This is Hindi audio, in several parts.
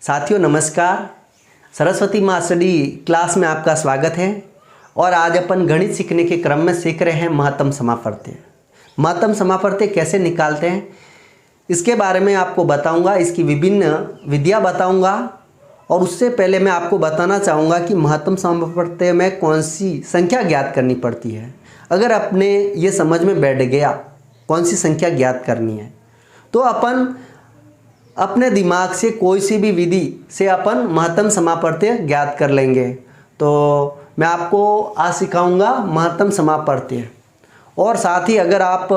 साथियों नमस्कार। सरस्वती माँ स्टडी क्लास में आपका स्वागत है। और आज अपन गणित सीखने के क्रम में सीख रहे हैं महत्तम समापवर्त्य। महत्तम समापवर्त्य कैसे निकालते हैं इसके बारे में आपको बताऊंगा, इसकी विभिन्न विधियाँ बताऊंगा। और उससे पहले मैं आपको बताना चाहूँगा कि महत्तम समापवर्त्य में कौन सी संख्या ज्ञात करनी पड़ती है। अगर अपने ये समझ में बैठ गया कौन सी संख्या ज्ञात करनी है तो अपन अपने दिमाग से कोई सी भी विधि से अपन महत्तम समापवर्त्य ज्ञात कर लेंगे। तो मैं आपको आज सिखाऊंगा महत्तम समापवर्त्य। और साथ ही अगर आप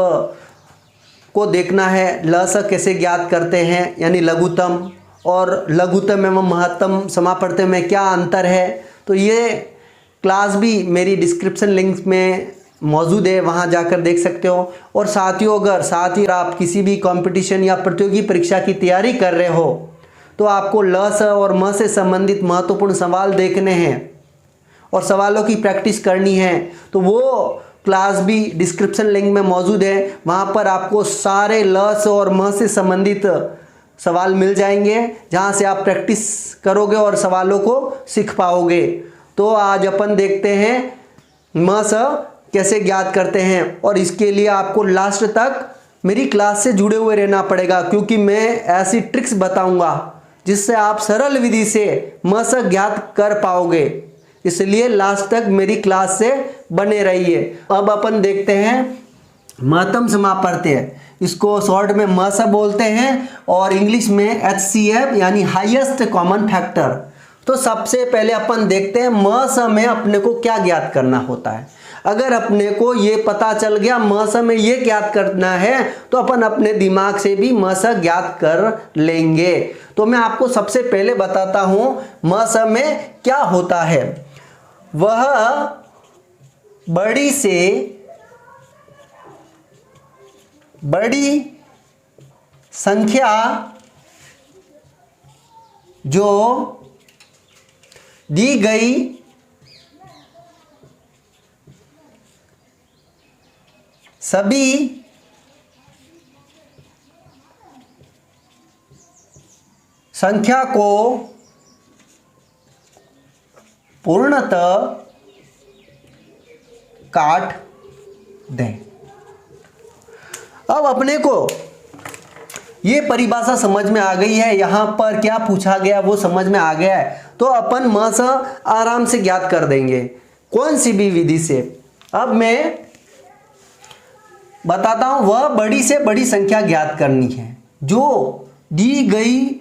को देखना है लस कैसे ज्ञात करते हैं, यानी लघुत्तम और लघुत्तम एवं महत्तम समापवर्त्य में क्या अंतर है, तो ये क्लास भी मेरी डिस्क्रिप्शन लिंक में मौजूद है, वहाँ जाकर देख सकते हो। और साथियों अगर आप किसी भी कंपटीशन या प्रतियोगी परीक्षा की तैयारी कर रहे हो तो आपको ल स और म से संबंधित महत्वपूर्ण सवाल देखने हैं और सवालों की प्रैक्टिस करनी है, तो वो क्लास भी डिस्क्रिप्शन लिंक में मौजूद है। वहाँ पर आपको सारे ल स और म से संबंधित सवाल मिल जाएंगे, जहाँ से आप प्रैक्टिस करोगे और सवालों को सीख पाओगे। तो आज अपन देखते हैं म स कैसे ज्ञात करते हैं, और इसके लिए आपको लास्ट तक मेरी क्लास से जुड़े हुए रहना पड़ेगा, क्योंकि मैं ऐसी ट्रिक्स बताऊंगा जिससे आप सरल विधि से म स ज्ञात कर पाओगे। इसलिए लास्ट तक मेरी क्लास से बने रहिए। अब अपन देखते हैं महत्तम समापवर्त्य। इसको शॉर्ट में म स बोलते हैं और इंग्लिश में HCF यानी हाईएस्ट कॉमन फैक्टर। तो सबसे पहले अपन देखते हैं म स में अपने को क्या ज्ञात करना होता है। अगर अपने को ये पता चल गया म स में ये ज्ञात करना है तो अपन अपने दिमाग से भी म स ज्ञात कर लेंगे। तो मैं आपको सबसे पहले बताता हूँ म स में क्या होता है। वह बड़ी से बड़ी संख्या जो दी गई सभी संख्या को पूर्णतः काट दें। अब अपने को ये परिभाषा समझ में आ गई है, यहाँ पर क्या पूछा गया वो समझ में आ गया है, तो अपन म स आराम से ज्ञात कर देंगे कौन सी भी विधि से। अब मैं बताता हूं, वह बड़ी से बड़ी संख्या ज्ञात करनी है जो दी गई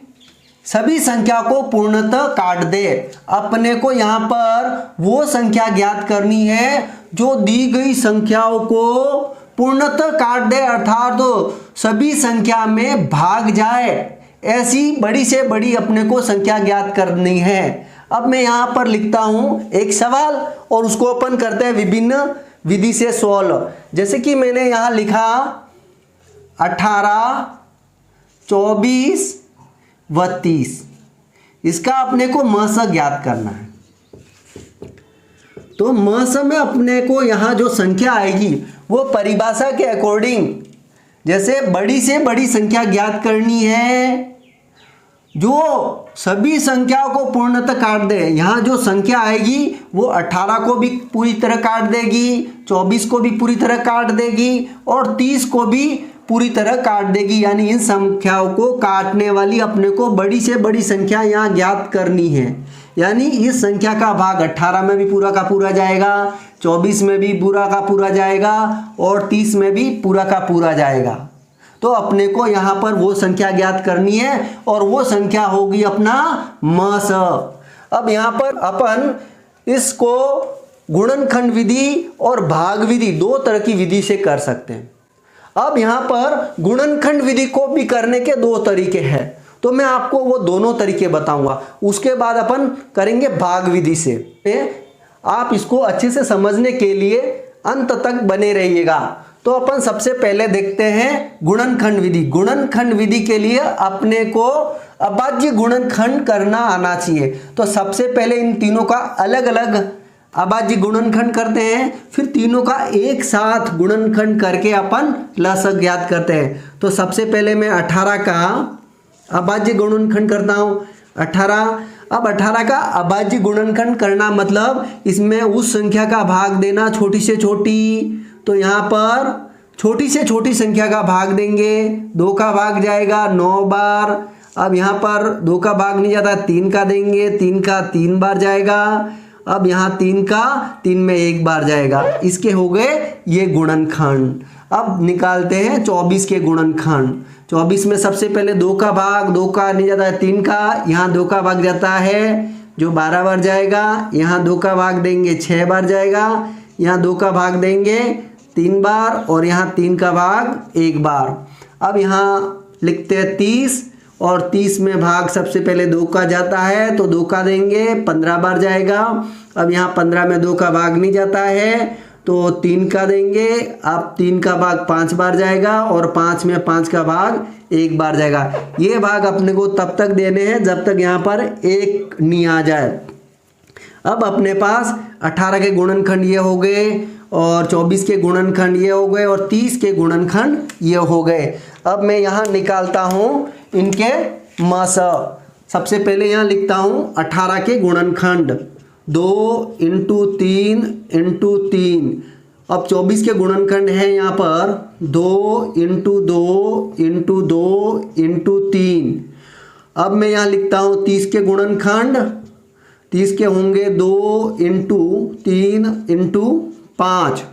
सभी संख्या को पूर्णतः काट दे। अपने को यहाँ पर वो संख्या ज्ञात करनी है जो दी गई संख्याओं को पूर्णतः काट दे, अर्थात तो सभी संख्या में भाग जाए। ऐसी बड़ी से बड़ी अपने को संख्या ज्ञात करनी है। अब मैं यहाँ पर लिखता हूँ एक सवाल और उसको अपन करते हैं विभिन्न विधि से सॉल्व। जैसे कि मैंने यहाँ लिखा 18, 24 व 30। इसका अपने को म स ज्ञात करना है। तो म स में अपने को यहाँ जो संख्या आएगी वो परिभाषा के अकॉर्डिंग, जैसे बड़ी से बड़ी संख्या ज्ञात करनी है जो सभी संख्याओं को पूर्णतः काट दे। यहाँ जो संख्या आएगी वो 18 को भी पूरी तरह काट देगी, 24 को भी पूरी तरह काट देगी और 30 को भी पूरी तरह काट देगी। यानी इन संख्याओं को काटने वाली अपने को बड़ी से बड़ी संख्या यहाँ ज्ञात करनी है। यानी इस संख्या का भाग 18 में भी पूरा का पूरा जाएगा, 24 में भी पूरा का पूरा जाएगा और 30 में भी पूरा का पूरा जाएगा। तो अपने को यहाँ पर वो संख्या ज्ञात करनी है और वो संख्या होगी अपना म स। अब यहाँ पर अपन इसको गुणनखंड विधि और भाग विधि दो तरह की विधि से कर सकते हैं। अब यहाँ पर गुणनखंड विधि को भी करने के दो तरीके हैं, तो मैं आपको वो दोनों तरीके बताऊंगा। उसके बाद अपन करेंगे भाग विधि से। आप इसको अच्छे से समझने के लिए अंत तक बने रहिएगा। तो अपन सबसे पहले देखते हैं गुणनखंड विधि। गुणनखंड विधि के लिए अपने को अभाज्य गुणनखंड करना आना चाहिए। तो सबसे पहले इन तीनों का अलग अलग अभाज्य गुणनखंड करते हैं, फिर तीनों का एक साथ गुणनखंड करके अपन लसागु ज्ञात करते हैं। तो सबसे पहले मैं 18 का अभाज्य गुणनखंड करता हूँ। 18। अब 18 का अभाज्य गुणनखंड करना मतलब इसमें उस संख्या का भाग देना छोटी से छोटी। तो यहाँ पर छोटी से छोटी संख्या का भाग देंगे, 2 का भाग जाएगा 9 बार। अब यहाँ पर 2 का भाग नहीं जाता, 3 का देंगे, 3 का 3 बार जाएगा। अब यहाँ 3 का 3 में 1 बार जाएगा। इसके हो गए ये गुणनखंड। अब निकालते हैं 24 के गुणनखंड। 24 में सबसे पहले 2 का भाग, 2 का नहीं जाता है 3 का, यहाँ 2 का भाग जाता है जो 12 बार जाएगा। यहाँ 2 का भाग देंगे 6 बार जाएगा। यहाँ 2 का भाग देंगे 3 बार और यहाँ 3 का भाग 1 बार। अब यहाँ लिखते हैं 30 और 30 में भाग सबसे पहले 2 का जाता है तो 2 का देंगे 15 बार जाएगा। अब यहाँ 15 में 2 का भाग नहीं जाता है तो 3 का देंगे। अब 3 का भाग 5 बार जाएगा और 5 में 5 का भाग 1 बार जाएगा। ये भाग अपने को तब तक देने हैं जब तक यहाँ पर 1 नहीं आ जाए। अब अपने पास 18 के गुणनखंड ये हो गए और 24 के गुणनखंड ये हो गए और 30 के गुणनखंड ये हो गए। अब मैं यहाँ निकालता हूँ इनके मस। सबसे पहले यहाँ लिखता हूँ 18 के गुणनखंड 2 × 3 × 3। अब 24 के गुणनखंड है यहाँ पर 2 × 2 × 2 × 3। अब मैं यहाँ लिखता हूँ 30 के गुणनखंड। 30 के होंगे 2 × 3 × 5।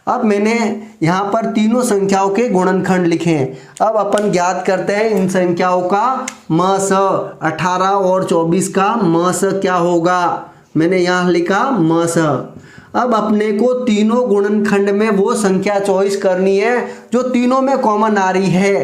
अब मैंने यहाँ पर तीनों संख्याओं के गुणनखंड लिखे हैं। अब अपन ज्ञात करते हैं इन संख्याओं का मस। 18 और 24 का मस क्या होगा, मैंने यहाँ लिखा मस। अब अपने को तीनों गुणनखंड में वो संख्या चॉइस करनी है जो तीनों में कॉमन आ रही है।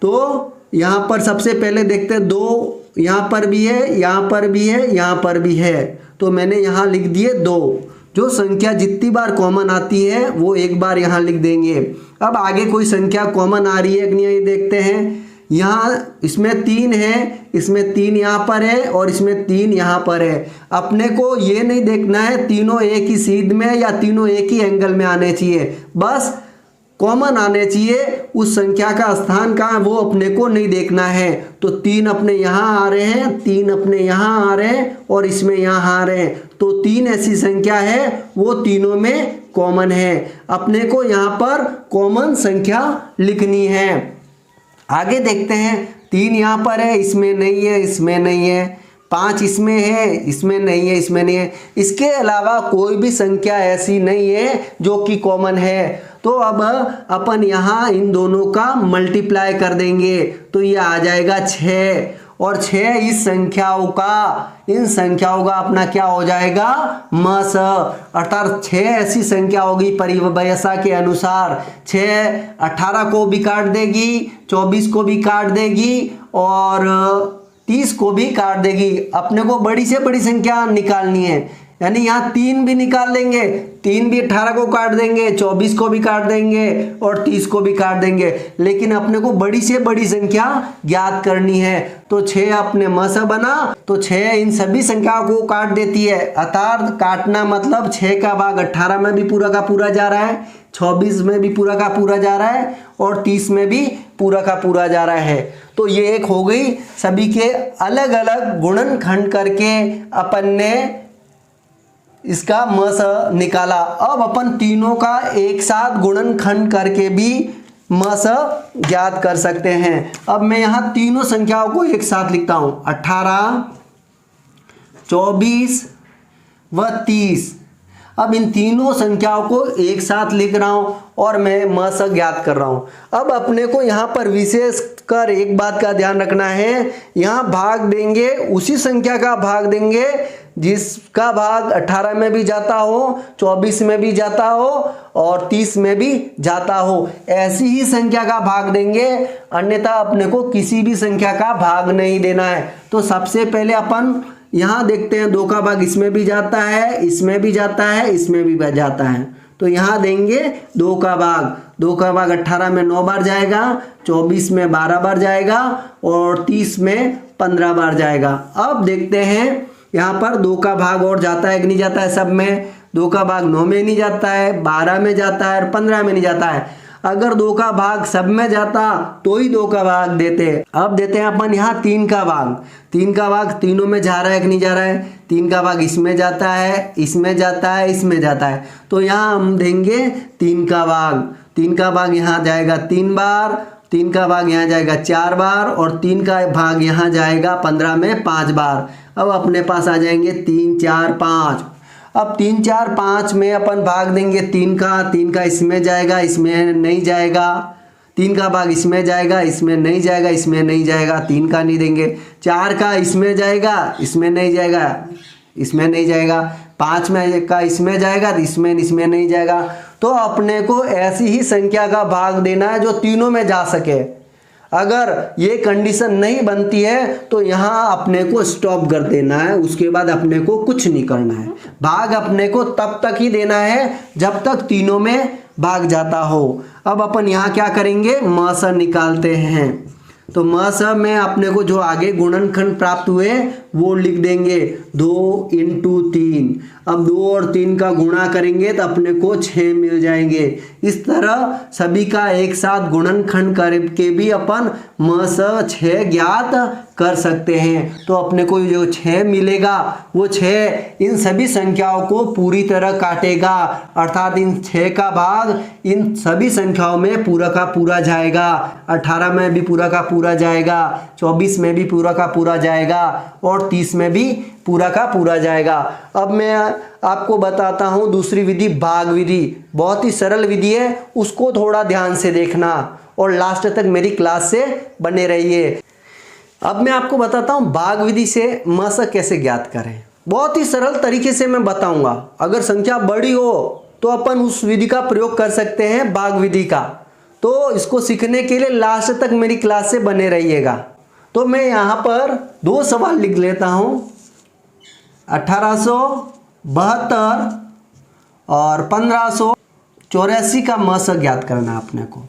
तो यहाँ पर सबसे पहले देखते हैं 2 यहाँ पर भी है, यहाँ पर भी है, यहाँ पर भी है। तो मैंने यहाँ लिख दिए 2। जो संख्या जितनी बार कॉमन आती है वो एक बार यहाँ लिख देंगे। अब आगे कोई संख्या कॉमन आ रही है कि नहीं ये देखते हैं। यहाँ इसमें 3 है, इसमें 3 यहाँ पर है और इसमें 3 यहाँ पर है। अपने को ये नहीं देखना है तीनों एक ही सीध में या तीनों एक ही एंगल में आने चाहिए, बस कॉमन आने चाहिए। उस संख्या का स्थान कहाँ है वो अपने को नहीं देखना है। तो 3 अपने यहाँ आ रहे हैं, 3 अपने यहाँ आ रहे हैं और इसमें यहाँ आ रहे हैं। तो 3 ऐसी संख्या है वो तीनों में कॉमन है। अपने को यहाँ पर कॉमन संख्या लिखनी है। आगे देखते हैं 3 यहाँ पर है, इसमें नहीं है, इसमें नहीं है। 5 इसमें है, इसमें नहीं है, इसमें नहीं है। इसके अलावा कोई भी संख्या ऐसी नहीं है जो कि कॉमन है। तो अब अपन यहाँ इन दोनों का मल्टीप्लाई कर देंगे तो ये आ जाएगा 6 और 6 इस संख्याओं का, इन संख्याओं का अपना क्या हो जाएगा मस। अर्थात 6 ऐसी संख्या होगी परिभाषा के अनुसार। 6 18 को भी काट देगी, 24 को भी काट देगी और 30 को भी काट देगी। अपने को बड़ी से बड़ी संख्या निकालनी है, यानी यहाँ 3 भी निकाल देंगे, 3 भी 18 को काट देंगे, 24 को भी काट देंगे और 30 को भी काट देंगे। लेकिन अपने को बड़ी से बड़ी संख्या ज्ञात करनी है। तो 6 अपने मस बना तो 6 इन सभी संख्याओं को काट देती है। अर्थात काटना मतलब 6 का भाग 18 में भी पूरा का पूरा जा रहा है, 24 में भी पूरा का पूरा जा रहा है और 30 में भी पूरा का पूरा जा रहा है। तो ये एक हो गई सभी के अलग अलग गुणनखंड करके अपन ने इसका मस निकाला। अब अपन तीनों का एक साथ गुणनखंड करके भी मस ज्ञात कर सकते हैं। अब मैं यहाँ तीनों संख्याओं को एक साथ लिखता हूँ 18, 24 व 30। अब इन तीनों संख्याओं को एक साथ लिख रहा हूँ और मैं मस ज्ञात कर रहा हूँ। अब अपने को यहाँ पर विशेष कर एक बात का ध्यान रखना है, यहाँ भाग देंगे उसी संख्या का भाग देंगे जिसका भाग 18 में भी जाता हो, 24 में भी जाता हो और 30 में भी जाता हो। ऐसी ही संख्या का भाग देंगे, अन्यथा अपने को किसी भी संख्या का भाग नहीं देना है। तो सबसे पहले अपन यहाँ देखते हैं 2 का भाग इसमें भी जाता है, इसमें भी जाता है, इसमें भी जाता है। तो यहाँ देंगे 2 का भाग। 2 का भाग 18 में 9 बार जाएगा, 24 में 12 बार जाएगा और 30 में 15 बार जाएगा। अब देखते हैं यहाँ पर 2 का भाग और जाता है कि नहीं जाता है। सब में 2 का भाग 9 में नहीं जाता है, 12 में जाता है और 15 में नहीं जाता है। अगर 2 का भाग सब में जाता तो ही 2 का भाग देते। अब देते हैं अपन यहाँ 3 का भाग। 3 का भाग तीनों में जा रहा है कि नहीं जा रहा है? 3 का भाग इसमें जाता है, इसमें जाता है, इसमें जाता है, तो यहाँ हम देंगे 3 का भाग। 3 का भाग यहाँ जाएगा 3 बार, 3 का भाग यहाँ जाएगा 4 बार, और 3 का भाग यहाँ जाएगा 15 में 5 बार। अब अपने पास आ जाएंगे 3 4 5। अब 3 4 5 में अपन भाग देंगे 3 का। 3 का इसमें जाएगा, इसमें नहीं जाएगा। 3 का भाग इसमें जाएगा, इसमें नहीं जाएगा, इसमें नहीं जाएगा, 3 का नहीं देंगे। 4 का इसमें जाएगा, इसमें नहीं जाएगा, इसमें नहीं जाएगा। 5 में का इसमें जाएगा, इसमें नहीं जाएगा। तो अपने को ऐसी ही संख्या का भाग देना है जो तीनों में जा सके। अगर ये कंडीशन नहीं बनती है तो यहाँ अपने को स्टॉप कर देना है, उसके बाद अपने को कुछ नहीं करना है। भाग अपने को तब तक ही देना है जब तक तीनों में भाग जाता हो। अब अपन यहाँ क्या करेंगे, म स निकालते हैं। तो म स में अपने को जो आगे गुणनखंड प्राप्त हुए वो लिख देंगे 2 × 3। अब 2 और 3 का गुणा करेंगे तो अपने को 6 मिल जाएंगे। इस तरह सभी का एक साथ गुणनखंड करके भी अपन म स 6 ज्ञात कर सकते हैं। तो अपने को जो 6 मिलेगा वो 6 इन सभी संख्याओं को पूरी तरह काटेगा, अर्थात इन 6 का भाग इन सभी संख्याओं में पूरा का पूरा जाएगा। 18 में भी पूरा का पूरा जाएगा, 24 में भी पूरा का पूरा जाएगा, और 30 में भी पूरा का पूरा जाएगा। अब मैं आपको बताता हूँ दूसरी विधि, भाग विधि। बहुत ही सरल विधि है, उसको थोड़ा ध्यान से देखना और लास्ट तक मेरी क्लास से बने रहिए। अब मैं आपको बताता हूँ भाग विधि से म स कैसे ज्ञात करें। बहुत ही सरल तरीके से मैं बताऊंगा। अगर संख्या बड़ी हो तो अपन उस विधि का प्रयोग कर सकते हैं, भाग विधि का। तो इसको सीखने के लिए लास्ट तक मेरी क्लास से बने रहिएगा। तो मैं यहाँ पर 2 सवाल लिख लेता हूँ, 1872 और 1584 का म स ज्ञात करना है अपने को।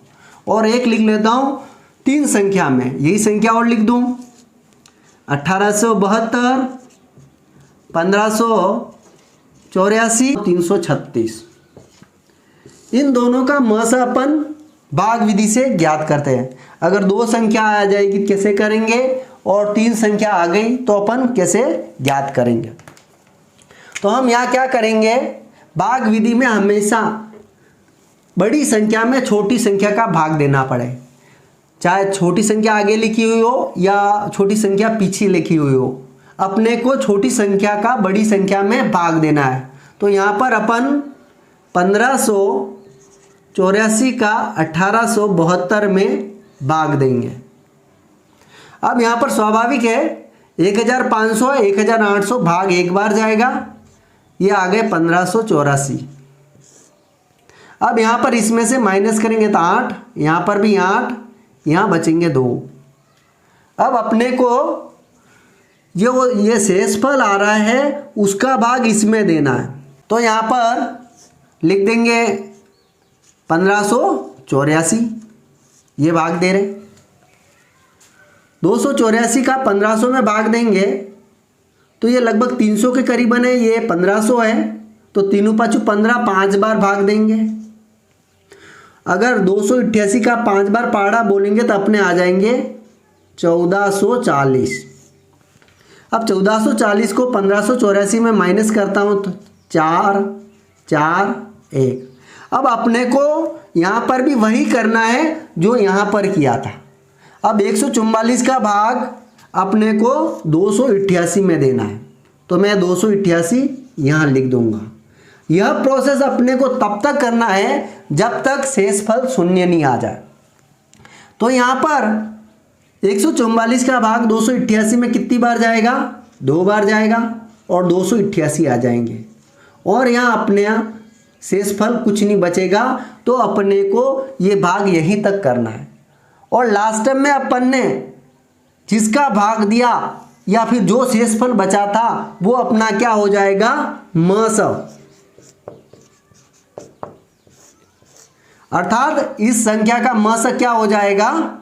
और एक लिख लेता हूँ 3 संख्या में, यही संख्या और लिख दूँ, 1872, 1584, 336। इन दोनों का म स अपन भाग विधि से ज्ञात करते हैं। अगर 2 संख्या आ जाएगी कैसे करेंगे, और 3 संख्या आ गई तो अपन कैसे ज्ञात करेंगे। तो हम यहाँ क्या करेंगे, भाग विधि में हमेशा बड़ी संख्या में छोटी संख्या का भाग देना पड़े, चाहे छोटी संख्या आगे लिखी हुई हो या छोटी संख्या पीछे लिखी हुई हो, अपने को छोटी संख्या का बड़ी संख्या में भाग देना है। तो यहाँ पर अपन 1584 का 1872 में भाग देंगे। अब यहाँ पर स्वाभाविक है 1500 1800 भाग एक बार जाएगा, ये आ गए 1584। अब यहाँ पर इसमें से माइनस करेंगे तो 8, यहाँ पर भी 8, यहाँ बचेंगे 2। अब अपने को ये शेषफल आ रहा है उसका भाग इसमें देना है। तो यहाँ पर लिख देंगे 1584, ये भाग दे रहे। 284 का 1500 में भाग देंगे तो ये लगभग 300 के करीबन है, ये 1500 है, तो 3 5 15, 5 बार भाग देंगे। अगर 288 का 5 बार पहाड़ा बोलेंगे तो अपने आ जाएंगे 1440। अब 1440 को 1584 में माइनस करता हूँ तो 4 4 1। अब अपने को यहाँ पर भी वही करना है जो यहाँ पर किया था। अब 144 का भाग अपने को 288 में देना है, तो मैं 288 यहाँ लिख दूंगा। यह प्रोसेस अपने को तब तक करना है जब तक शेषफल शून्य नहीं आ जाए। तो यहाँ पर 144 का भाग 288 में कितनी बार जाएगा, 2 बार जाएगा, और 288 आ जाएंगे, और यहाँ अपने शेषफल कुछ नहीं बचेगा। तो अपने को ये भाग यहीं तक करना है, और लास्ट में अपन ने जिसका भाग दिया या फिर जो शेषफल बचा था वो अपना क्या हो जाएगा, म स। अर्थात इस संख्या का म स क्या हो जाएगा,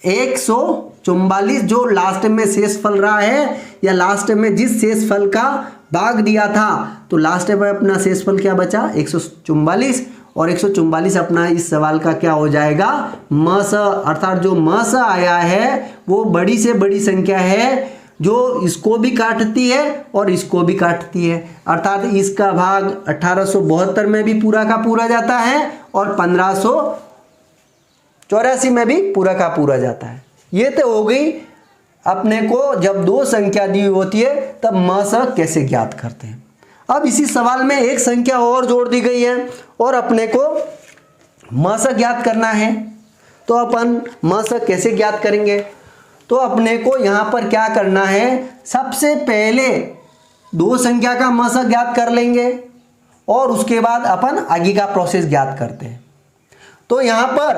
144। जो लास्ट में शेषफल रहा है या लास्ट में जिस शेषफल का भाग दिया था, तो लास्ट में अपना शेषफल क्या बचा, 144, और 144 अपना इस सवाल का क्या हो जाएगा, म स, अर्थात जो म स आया है वो बड़ी से बड़ी संख्या है जो इसको भी काटती है और इसको भी काटती है, अर्थात इसका भाग 1872 में भी पूरा का पूरा जाता है और 1584 में भी पूरा का पूरा जाता है। ये तो हो गई अपने को जब दो संख्या दी होती है तब म स कैसे ज्ञात करते हैं। अब इसी सवाल में एक संख्या और जोड़ दी गई है और अपने को म स ज्ञात करना है, तो अपन म स कैसे ज्ञात करेंगे, तो अपने को यहाँ पर क्या करना है, सबसे पहले दो संख्या का म स ज्ञात कर लेंगे और उसके बाद अपन आगे का प्रोसेस ज्ञात करते हैं। तो यहाँ पर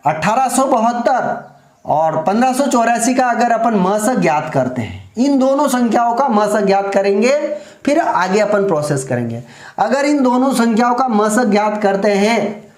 1872 और 1584 का अगर अपन म स ज्ञात करते हैं, इन दोनों संख्याओं का म स ज्ञात करेंगे, फिर आगे अपन प्रोसेस करेंगे। अगर इन दोनों संख्याओं का म स ज्ञात करते हैं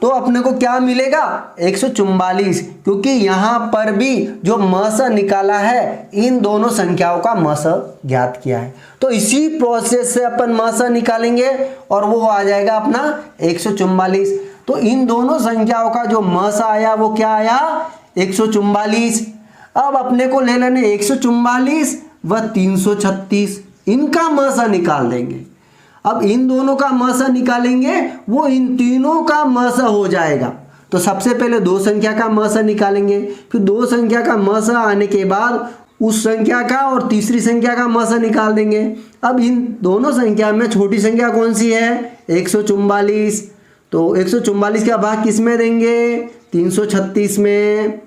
तो अपने को क्या मिलेगा, 144, क्योंकि यहाँ पर भी जो म स निकाला है इन दोनों संख्याओं का म स ज्ञात किया है। तो इसी प्रोसेस से अपन म स निकालेंगे और वो आ जाएगा अपना 144। तो इन दोनों संख्याओं का जो म स आया वो क्या आया, 144। अब अपने को ले लेने 144 व 336, इनका म स निकाल देंगे। अब इन दोनों का म स निकालेंगे, वो इन तीनों का म स हो जाएगा। तो सबसे पहले दो संख्या का म स निकालेंगे, फिर दो संख्या का म स आने के बाद उस संख्या का और तीसरी संख्या का म स निकाल देंगे। अब इन दोनों संख्या में छोटी संख्या कौन सी है, 144। तो 144 का भाग किस में देंगे, 336 में।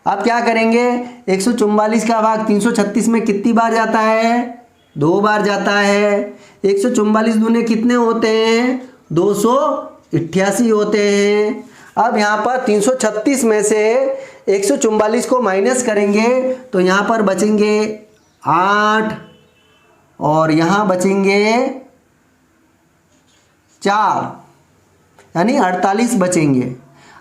अब क्या करेंगे, 144 का भाग 336 में कितनी बार जाता है, 2 बार जाता है। 144 दूने कितने होते हैं, 288 होते हैं। अब यहाँ पर 336 में से 144 को माइनस करेंगे तो यहाँ पर बचेंगे 8 और यहाँ बचेंगे 4, यानी 48 बचेंगे।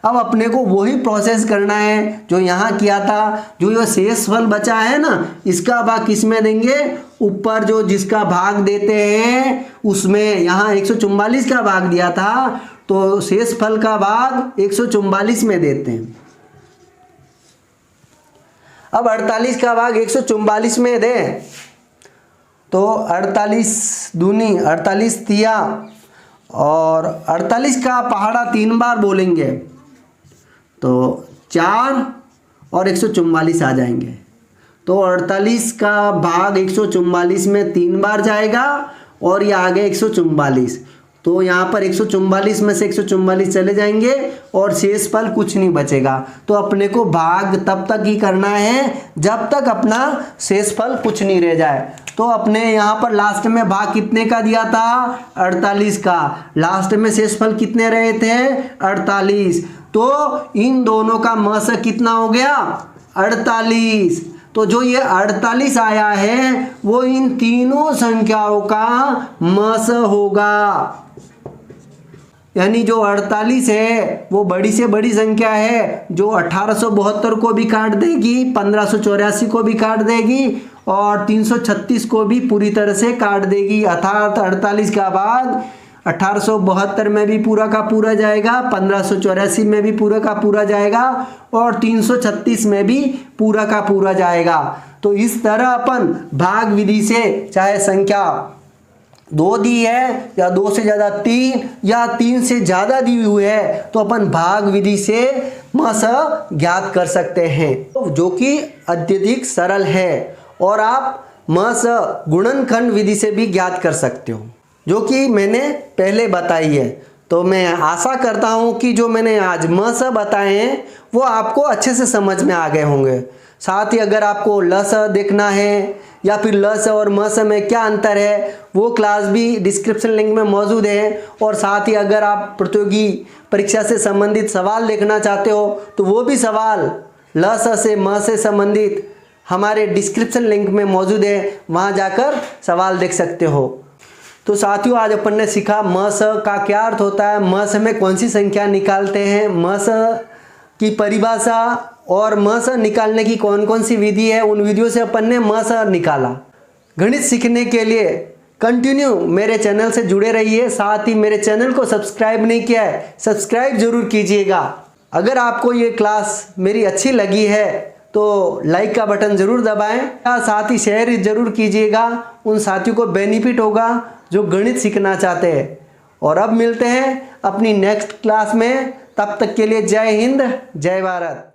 अब अपने को वही प्रोसेस करना है जो यहाँ किया था। जो ये शेष फल बचा है ना, इसका भाग किस में देंगे, ऊपर जो जिसका भाग देते हैं उसमें। यहाँ 144 का भाग दिया था तो शेष फल का भाग 144 में देते हैं। अब 48 का भाग 144 में दें तो 48 दूनी 48 तिया, और 48 का पहाड़ा 3 बार बोलेंगे तो 4 और 144 आ जाएंगे। तो 48 का भाग 144 में 3 बार जाएगा और ये आ गए 144। तो यहाँ पर 144 में से 144 चले जाएंगे और शेष फल कुछ नहीं बचेगा। तो अपने को भाग तब तक ही करना है जब तक अपना शेष फल कुछ नहीं रह जाए। तो अपने यहाँ पर लास्ट में भाग कितने का दिया था, 48 का। लास्ट में शेष फल कितने रहे थे, 48। तो इन दोनों का म स कितना हो गया, 48। तो जो ये 48 आया है वो इन तीनों संख्याओं का म स होगा। यानी जो 48 है वो बड़ी से बड़ी संख्या है जो 1872 को भी काट देगी, 1584 को भी काट देगी और 336 को भी पूरी तरह से काट देगी। अर्थात 48 का भाग 1872 में भी पूरा का पूरा जाएगा, 1584 में भी पूरा का पूरा जाएगा और 336 में भी पूरा का पूरा जाएगा। तो इस तरह अपन भाग विधि से, चाहे संख्या 2 दी है या 2 से ज़्यादा 3 या 3 से ज़्यादा दी हुई है, तो अपन भाग विधि से म स ज्ञात कर सकते हैं, जो कि अत्यधिक सरल है। और आप म स गुणनखंड विधि से भी ज्ञात कर सकते हो, जो कि मैंने पहले बताई है। तो मैं आशा करता हूँ कि जो मैंने आज म स बताए हैं वो आपको अच्छे से समझ में आ गए होंगे। साथ ही अगर आपको ल स देखना है या फिर ल स और म स में क्या अंतर है, वो क्लास भी डिस्क्रिप्शन लिंक में मौजूद है। और साथ ही अगर आप प्रतियोगी परीक्षा से संबंधित सवाल देखना चाहते हो तो वो भी सवाल ल स से म से संबंधित हमारे डिस्क्रिप्शन लिंक में मौजूद है, वहाँ जाकर सवाल देख सकते हो। तो साथियों, आज अपन ने सीखा म स का क्या अर्थ होता है, म स में कौन सी संख्या निकालते हैं, म स की परिभाषा और म स निकालने की कौन कौन सी विधि है। उन विधियों से अपन ने म स निकाला। गणित सीखने के लिए कंटिन्यू मेरे चैनल से जुड़े रहिए। साथ ही मेरे चैनल को सब्सक्राइब नहीं किया है, सब्सक्राइब जरूर कीजिएगा। अगर आपको ये क्लास मेरी अच्छी लगी है तो लाइक का बटन ज़रूर दबाएं, साथ ही शेयर जरूर कीजिएगा। उन साथियों को बेनिफिट होगा जो गणित सीखना चाहते हैं। और अब मिलते हैं अपनी नेक्स्ट क्लास में, तब तक के लिए जय हिंद, जय भारत।